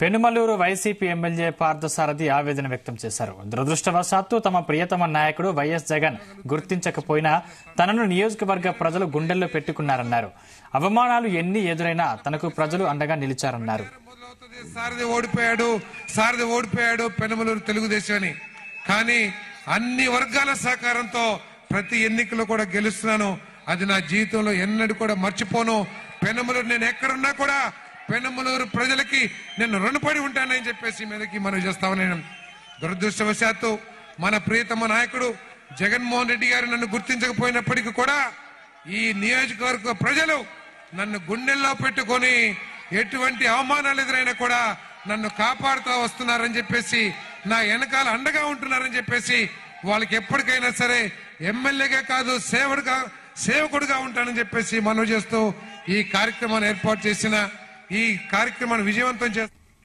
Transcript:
Penumaluru YCP MLA Parthasarathi ఆవేదన వ్యక్తం చేశారు. దురదృష్టవశాత్తు తమ ప్రియతమ నాయకుడు వైఎస్ జగన్ గుర్తించకపోయినా తనను నియోజకవర్గ ప్రజలు గుండెల్లో పెట్టుకున్నారన్నారు. అవమానాలు ఎన్ని ఎదురైనా తనకు ప్రజలు అండగా నిలిచారన్నారు. సారథి ఓడిపోయాడు పెనుమలూరు తెలుగుదేశం అని, కానీ అన్ని వర్గాల సహకారంతో ప్రతి ఎన్నికల్లో కూడా గెలుస్తున్నాను. అది నా జీవితంలో ఎన్నడూ కూడా మర్చిపోను. పెనుమలూరు నేను ఎక్కడున్నా కూడా పెనుమలూరు ప్రజలకి నేను రుణపడి ఉంటానని చెప్పేసి మీదకి మనం చేస్తామని. దురదృష్టవశాత్తు మన ప్రియతమ నాయకుడు జగన్మోహన్ రెడ్డి గారు నన్ను గుర్తించకపోయినప్పటికీ కూడా ఈ నియోజకవర్గ ప్రజలు నన్ను గుండెల్లో పెట్టుకొని ఎటువంటి అవమానాలు ఎదురైనా కూడా నన్ను కాపాడుతూ వస్తున్నారని చెప్పేసి, నా వెనకాల అండగా ఉంటున్నారని చెప్పేసి, వాళ్ళకి ఎప్పటికైనా సరే ఎమ్మెల్యేగా కాదు సేవకుడుగా ఉంటానని చెప్పేసి మనవి చేస్తూ ఈ కార్యక్రమాన్ని ఏర్పాటు చేసిన ఈ కార్యక్రమాన్ని విజయవంతం చేస్తారు.